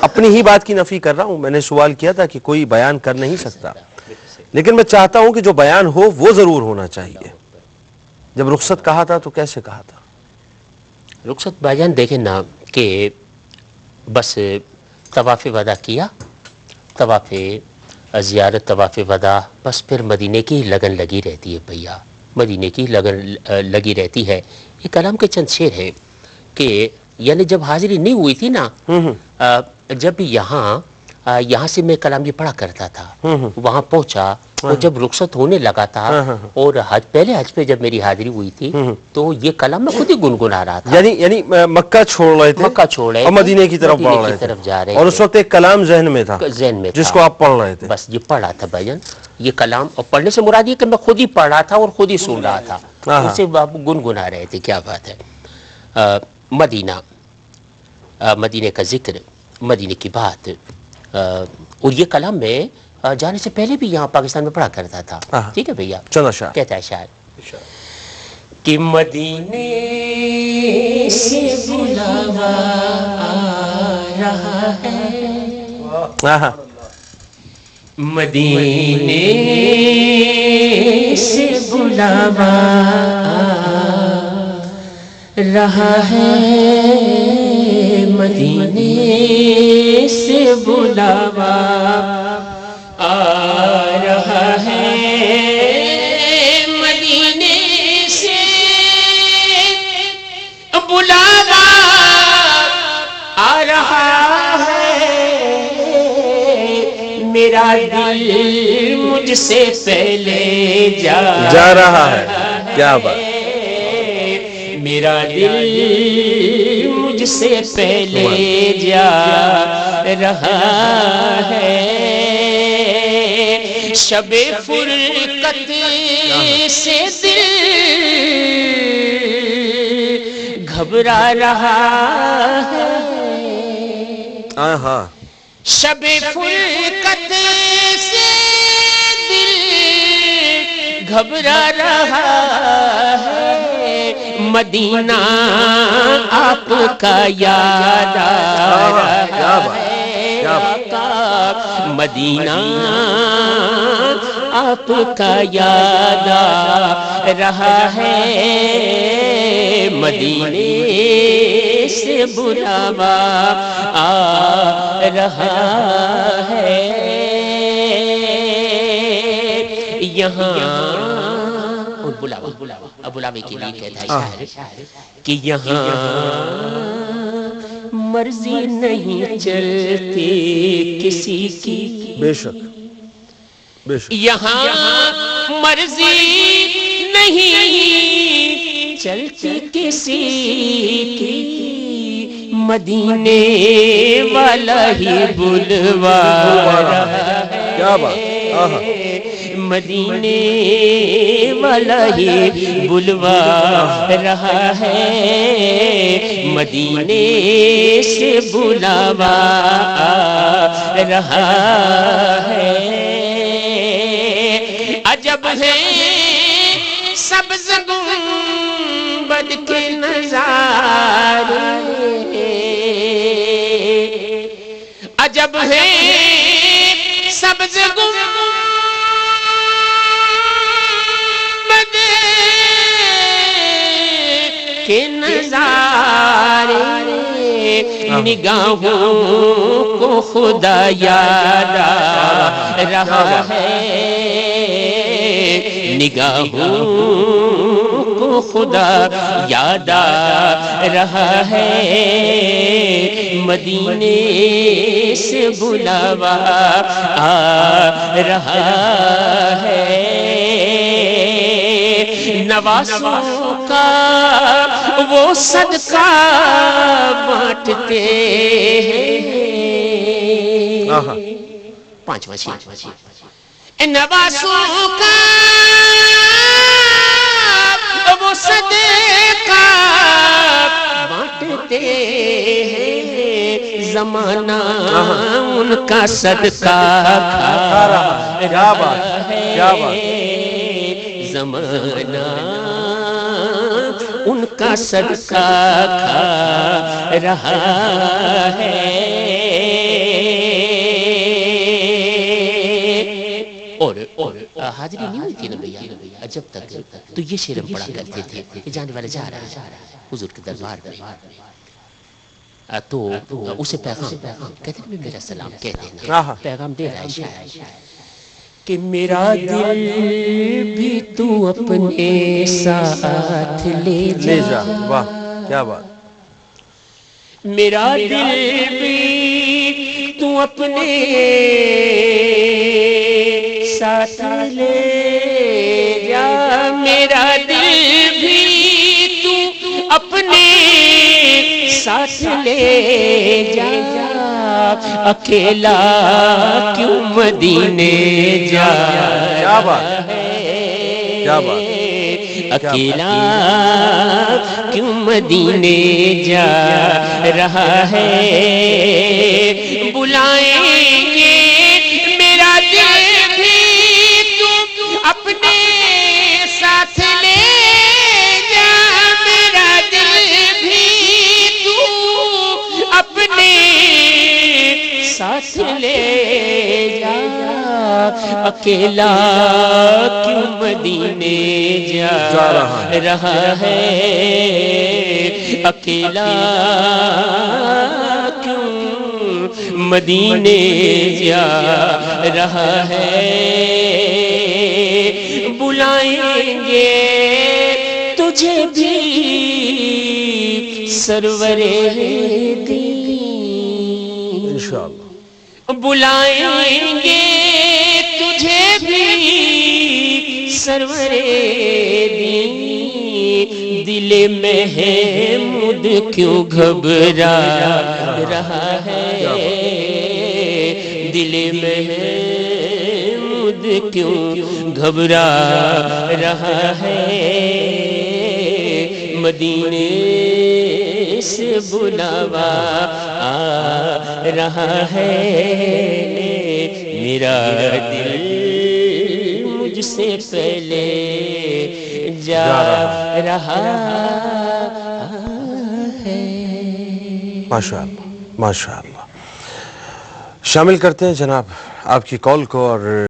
اپنی ہی بات کی نفی کر رہا ہوں. میں نے سوال کیا تھا کہ کوئی بیان کر نہیں سکتا، لیکن میں چاہتا ہوں کہ جو بیان ہو وہ ضرور ہونا چاہیے. جب رخصت کہا تھا تو کیسے کہا تھا؟ رخصت بھائی جان دیکھیں نا کہ بس طواف ودا کیا، طواف زیارت، طواف ودا، بس پھر مدینے کی لگن لگی رہتی ہے بھیا، مدینے کی لگن لگی رہتی ہے. یہ کلام کے چند شعر ہے کہ یعنی جب حاضری نہیں ہوئی تھی نا، جب یہاں سے میں کلام یہ پڑھا کرتا تھا، وہاں پہنچا اور جب رخصت ہونے لگا تھا اور پہلے حج پہ جب میری حاضری ہوئی تھی تو یہ کلام میں خود ہی گنگنا رہا تھا. یعنی مکہ چھوڑ رہے تھے، مکہ چھوڑ رہے اور مدینے کی طرف بڑھ رہے تھے، جا رہے اور اس وقت ایک کلام ذہن میں تھا جس کو آپ پڑھ رہے تھے. بس یہ پڑھا تھا بھائی جان، یہ کلام، اور پڑھنے سے مراد یہ کہ میں خود ہی پڑھ رہا تھا اور خود ہی سن رہا تھا، اسے گنگنا رہے تھے. کیا بات ہے. مدینہ، مدینے کا ذکر، مدینے کی بات، اور یہ کلام میں جانے سے پہلے بھی یہاں پاکستان میں پڑھا کرتا تھا. ٹھیک ہے بھیا. کہتا ہے شاعر کہ مدینے سے بلاوا آ رہا ہے، مدینے سے بلاوا آ رہا ہے، مدینے سے بلاوا آ رہا ہے، مدینے سے بلاوا آ رہا ہے، میرا دل مجھ سے پہلے جا رہا ہے. کیا بات. میرا دل مجھ سے پہلے جا رہا ہے، شب فرقت سے دل گھبرا رہا ہے، شب فرقت سے دل گھبرا رہا ہے، مدینہ آپ کا یاد آ رہا ہے، آقا مدینہ آپ کا یاد آ رہا ہے، مدینے سے بلاوا آ رہا ہے. یہاں بلاوے کے لیے کہتا ہے شاعر کہ یہاں مرضی نہیں چلتی کسی کی، بے شک بے شک، یہاں مرضی نہیں چلتی کسی کی، مدینے والا ہی بلوا رہا ہے. کیا بات. مدینے والا ہی بلوا رہا ہے، مدینے سے بلاوا آ رہا ہے. عجب ہے سبز گنبد کے نظارے، عجب ہے سبز گنبد کے نظارے، نگاہوں کو خدا یاد آ رہا ہے، نگاہوں کو خدا یاد آ رہا ہے، مدینے سے بلاوا آ رہا ہے. نوازوں کا وہ صدقہ بانٹتے ہیں، پانچواں نوازوں کا وہ صدقہ بانٹتے ہیں، زمانہ ان کا صدقہ کھا رہا ہے، زمانہ ان کا صدقہ کھا رہا ہے، حاضری نہیں ہوئی تھی نا بھیا جب تک تو یہ شعر ہم پڑھا کرتے تھے کہ جانے والا جا رہا ہے حضور کے دربار میں، تو اسے پیغام کہتے ہیں میرا سلام کہہ دینا، پیغام دے رہا ہے شاید کہ میرا دل بھی تو اپنے ساتھ لے جا، واہ کیا بات، میرا دل بھی تو اپنے ساتھ لے جا، میرا دل بھی تو اپنے ساتھ لے جا، اکیلا کیوں مدینے جا کیا بات کیا بات، اکیلا کیوں مدینے جا رہا ہے، بلائیں گے میرا دل بھی تو اپنے ساتھ لے جا، میرا دل بھی تو اپنے ساتھ لے جا، اکیلا کیوں مدینے جا رہا ہے، اکیلا کیوں مدینے جا رہا ہے، بلائیں گے تجھے بھی سرور دین، انشاءاللہ بلائیں گے تجھے بھی سرور دین، دل محمود کیوں گھبرا رہا ہے، دل محمود کیوں گھبرا رہا ہے، مدینے سے بلاوا آ رہا ہے، میرا دل مجھ سے پہلے جا رہا ہے۔ ماشاءاللہ ماشاءاللہ، شامل کرتے ہیں جناب آپ کی کال کو، اور